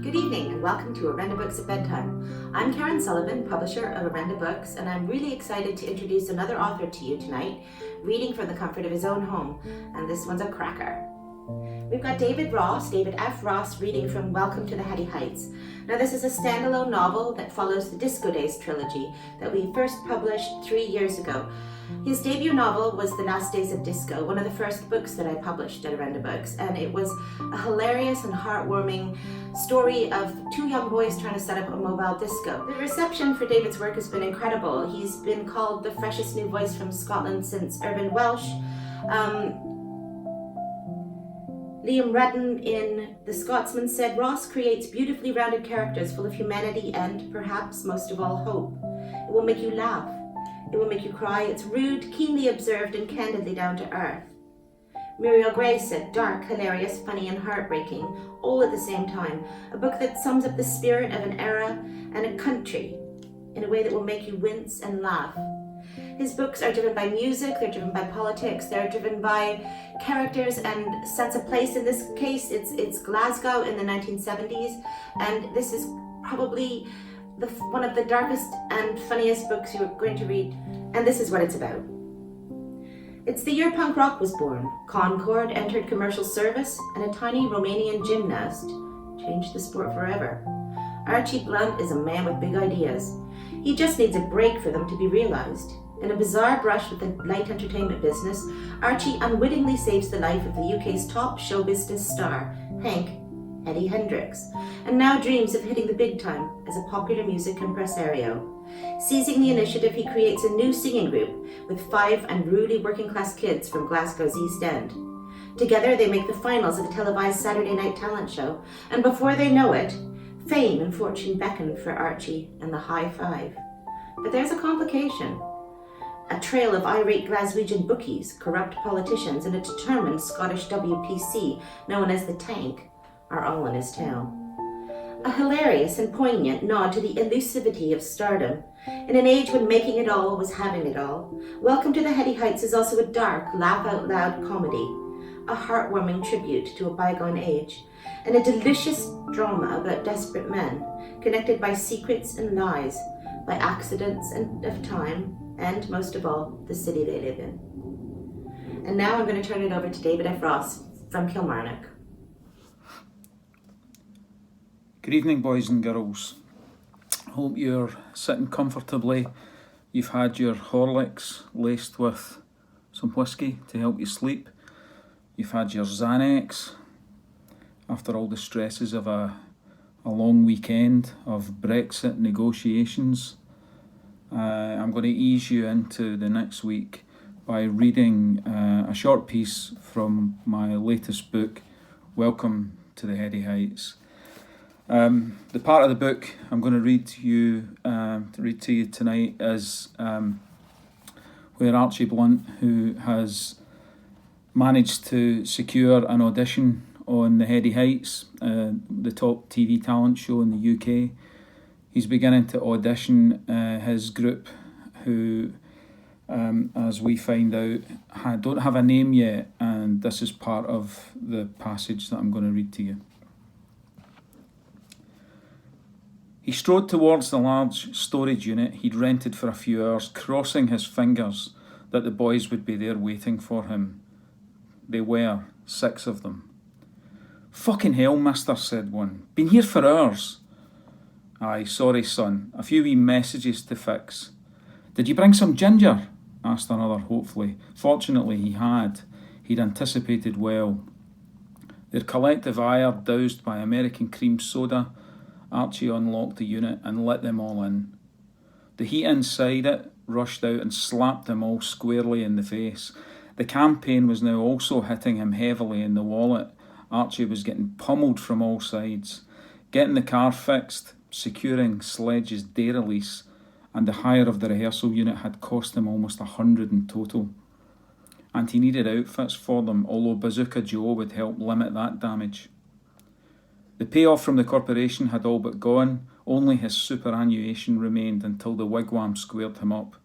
Good evening and welcome to Orenda Books at Bedtime. I'm Karen Sullivan, publisher of Orenda Books, and I'm really excited to introduce another author to you tonight, reading from the comfort of his own home, and this one's a cracker. We've got David F. Ross, reading from Welcome to the Heady Heights. Now this is a standalone novel that follows the Disco Days trilogy that we first published 3 years ago. His debut novel was The Last Days of Disco, one of the first books that I published at Orenda Books, and it was a hilarious and heartwarming story of two young boys trying to set up a mobile disco. The reception for David's work has been incredible. He's been called the freshest new voice from Scotland since Urban Welsh. Liam Redden in The Scotsman said, "Ross creates beautifully rounded characters full of humanity and, perhaps most of all, hope. It will make you laugh. It will make you cry. It's rude, keenly observed, and candidly down to earth." Muriel Gray said, "Dark, hilarious, funny, and heartbreaking, all at the same time. A book that sums up the spirit of an era and a country in a way that will make you wince and laugh." His books are driven by music, they're driven by politics, they're driven by characters and sense of place. In this case, it's Glasgow in the 1970s, and this is probably one of the darkest and funniest books you're going to read, and this is what it's about. It's the year punk rock was born. Concord entered commercial service, and a tiny Romanian gymnast changed the sport forever. Archie Blunt is a man with big ideas. He just needs a break for them to be realized. In a bizarre brush with the light entertainment business, Archie unwittingly saves the life of the UK's top show business star, Hank Eddie Hendricks, and now dreams of hitting the big time as a popular music impresario. Seizing the initiative, he creates a new singing group with 5 unruly working-class kids from Glasgow's East End. Together, they make the finals of a televised Saturday night talent show, and before they know it, fame and fortune beckon for Archie and the High Five. But there's a complication. A trail of irate Glaswegian bookies, corrupt politicians, and a determined Scottish WPC known as the Tank are all in his tail. A hilarious and poignant nod to the elusivity of stardom. In an age when making it all was having it all, Welcome to the Heady Heights is also a dark, laugh-out-loud comedy, a heartwarming tribute to a bygone age, and a delicious drama about desperate men, connected by secrets and lies, by accidents and of time, and most of all, the city they live in. And now I'm going to turn it over to David F. Ross from Kilmarnock. Good evening, boys and girls. Hope you're sitting comfortably. You've had your Horlicks laced with some whiskey to help you sleep. You've had your Xanax after all the stresses of a long weekend of Brexit negotiations. I'm going to ease you into the next week by reading a short piece from my latest book, Welcome to the Heady Heights. The part of the book I'm going to read to you tonight is where Archie Blunt, who has managed to secure an audition on the Heady Heights, the top TV talent show in the UK. He's beginning to audition his group, who, as we find out, don't have a name yet, and this is part of the passage that I'm going to read to you. He strode towards the large storage unit he'd rented for a few hours, crossing his fingers that the boys would be there waiting for him. They were, 6 of them. "Fucking hell, mister," said one. "Been here for hours." "Aye, sorry, son. A few wee messages to fix." "Did you bring some ginger?" asked another hopefully. Fortunately, he had. He'd anticipated well. Their collective ire doused by American cream soda, Archie unlocked the unit and let them all in. The heat inside it rushed out and slapped them all squarely in the face. The campaign was now also hitting him heavily in the wallet. Archie was getting pummeled from all sides. Getting the car fixed, securing Sledge's day release, and the hire of the rehearsal unit had cost him almost 100 in total. And he needed outfits for them, although Bazooka Joe would help limit that damage. The payoff from the corporation had all but gone, only his superannuation remained until the wigwam squared him up.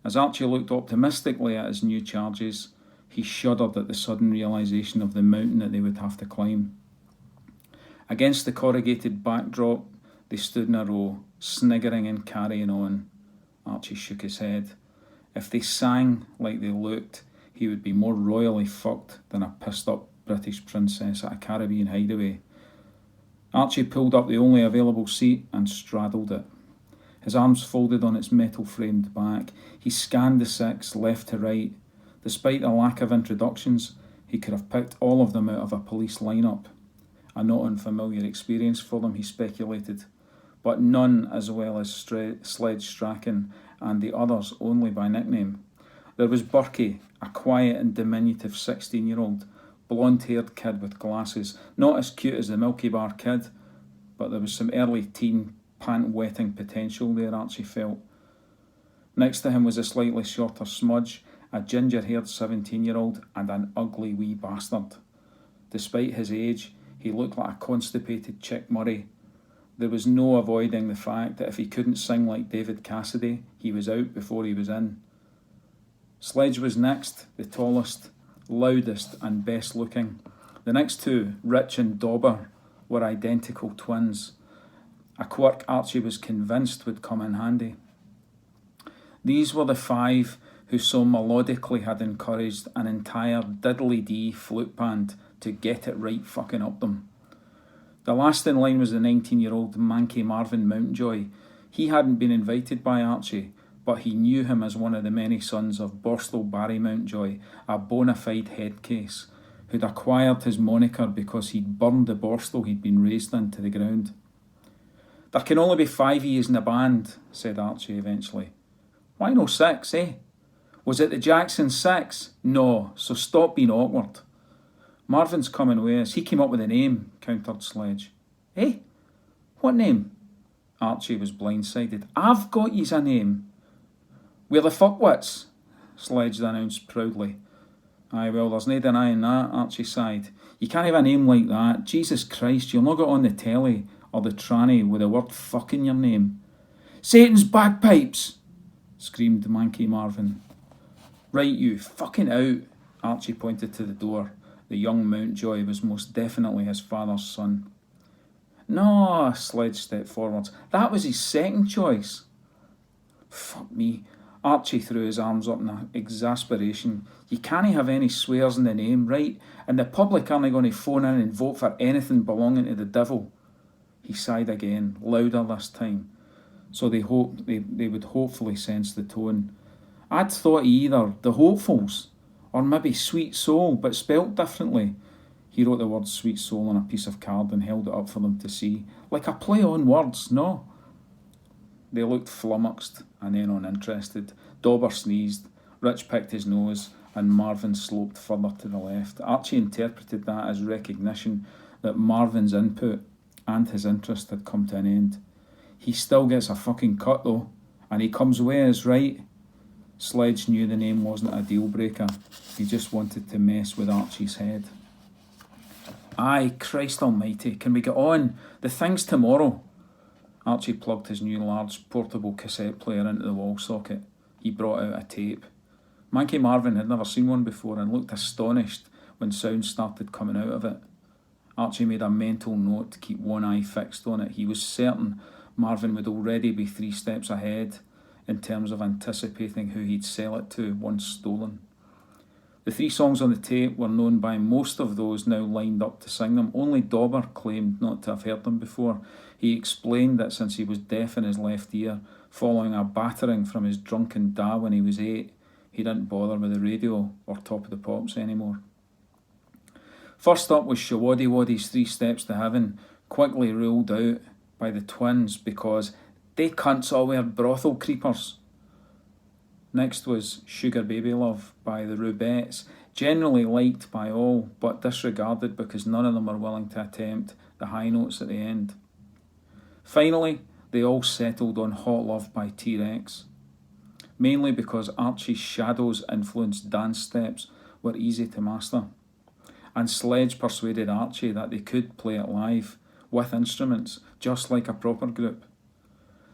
As Archie looked optimistically at his new charges, He shuddered at the sudden realisation of the mountain that they would have to climb. Against the corrugated backdrop, they stood in a row, sniggering and carrying on. Archie shook his head. If they sang like they looked, he would be more royally fucked than a pissed-up British princess at a Caribbean hideaway. Archie pulled up the only available seat and straddled it. His arms folded on its metal-framed back. He scanned the six, left to right. Despite the lack of introductions, he could have picked all of them out of a police lineup. A not unfamiliar experience for them, he speculated, but none as well as Sledge Strachan and the others only by nickname. There was Burkie, a quiet and diminutive 16-year-old, blonde-haired kid with glasses, not as cute as the Milky Bar kid, but there was some early teen pant-wetting potential there, Archie felt. Next to him was a slightly shorter smudge, a ginger-haired 17-year-old, and an ugly wee bastard. Despite his age, he looked like a constipated Chick Murray. There was no avoiding the fact that if he couldn't sing like David Cassidy, he was out before he was in. Sledge was next, the tallest, loudest and best looking. The next two, Rich and Dauber, were identical twins, a quirk Archie was convinced would come in handy. These were the five who so melodically had encouraged an entire diddly-dee flute band to get it right fucking up them. The last in line was the 19-year-old manky Marvin Mountjoy. He hadn't been invited by Archie, but he knew him as one of the many sons of Borstal Barry Mountjoy, a bona fide headcase, who'd acquired his moniker because he'd burned the Borstal he'd been raised in to the ground. "There can only be 5 of yous in the band," said Archie eventually. "Why no 6, eh? Was it the Jackson 6? No, so stop being awkward." "Marvin's coming with us. He came up with the name," countered Sledge. "Eh? What name?" Archie was blindsided. "I've got yous a name." "We're the fuckwits," Sledge announced proudly. "Aye, well, there's no denying that," Archie sighed. "You can't have a name like that. Jesus Christ, you'll not get on the telly or the tranny with the word fuck in your name." "Satan's bagpipes!" screamed manky Marvin. "Right, you fucking out," Archie pointed to the door. The young Mountjoy was most definitely his father's son. "No," Sledge stepped forwards. "That was his second choice." "Fuck me." Archie threw his arms up in exasperation. "You can't have any swears in the name, right? And the public aren't going to phone in and vote for anything belonging to the devil." He sighed again, louder this time, so they hoped they would hopefully sense the tone. "I'd thought either the Hopefuls, or maybe Sweet Soul, but spelt differently." He wrote the word Sweet Soul on a piece of card and held it up for them to see. "Like a play on words, no?" They looked flummoxed and then uninterested. Dauber sneezed, Rich picked his nose, and Marvin sloped further to the left. Archie interpreted that as recognition that Marvin's input and his interest had come to an end. "He still gets a fucking cut though, and he comes with us, right?" Sledge knew the name wasn't a deal breaker. He just wanted to mess with Archie's head. "Aye, Christ almighty, can we get on? The thing's tomorrow." Archie plugged his new large portable cassette player into the wall socket. He brought out a tape. Manky Marvin had never seen one before and looked astonished when sound started coming out of it. Archie made a mental note to keep one eye fixed on it. He was certain Marvin would already be 3 steps ahead in terms of anticipating who he'd sell it to once stolen. The 3 songs on the tape were known by most of those now lined up to sing them. Only Dauber claimed not to have heard them before. He explained that since he was deaf in his left ear, following a battering from his drunken da when he was 8, he didn't bother with the radio or Top of the Pops anymore. First up was Shawaddy Waddy's 3 Steps to Heaven, quickly ruled out by the twins because they cunts all wear brothel creepers. Next was Sugar Baby Love by the Rubettes, generally liked by all, but disregarded because none of them were willing to attempt the high notes at the end. Finally, they all settled on Hot Love by T-Rex, mainly because Archie's Shadows influenced dance steps were easy to master, and Sledge persuaded Archie that they could play it live, with instruments, just like a proper group.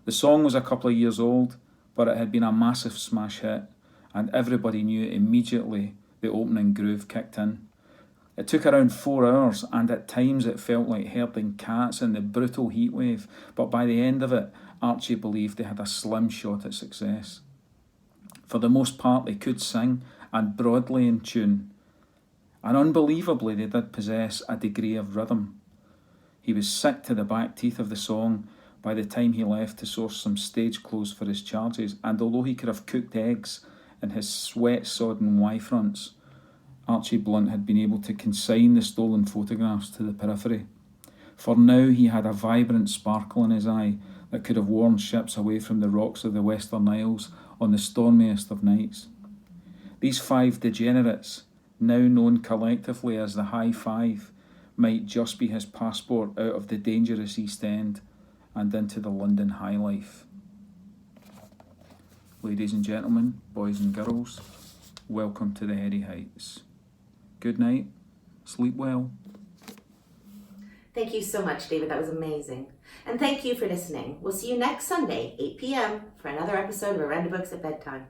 The song was a couple of years old, but it had been a massive smash hit, and everybody knew immediately the opening groove kicked in. It took around 4 hours, and at times it felt like herding cats in the brutal heatwave, but by the end of it, Archie believed they had a slim shot at success. For the most part, they could sing, and broadly in tune. And unbelievably, they did possess a degree of rhythm. He was sick to the back teeth of the song by the time he left to source some stage clothes for his charges, and although he could have cooked eggs in his sweat-sodden Y-fronts, Archie Blunt had been able to consign the stolen photographs to the periphery. For now he had a vibrant sparkle in his eye that could have warned ships away from the rocks of the Western Isles on the stormiest of nights. These 5 degenerates, now known collectively as the High Five, might just be his passport out of the dangerous East End and into the London high life. Ladies and gentlemen, boys and girls, welcome to the Heady Heights. Good night, sleep well. Thank you so much, David. That was amazing. And thank you for listening. We'll see you next Sunday, 8 p.m., for another episode of Orenda Books at Bedtime.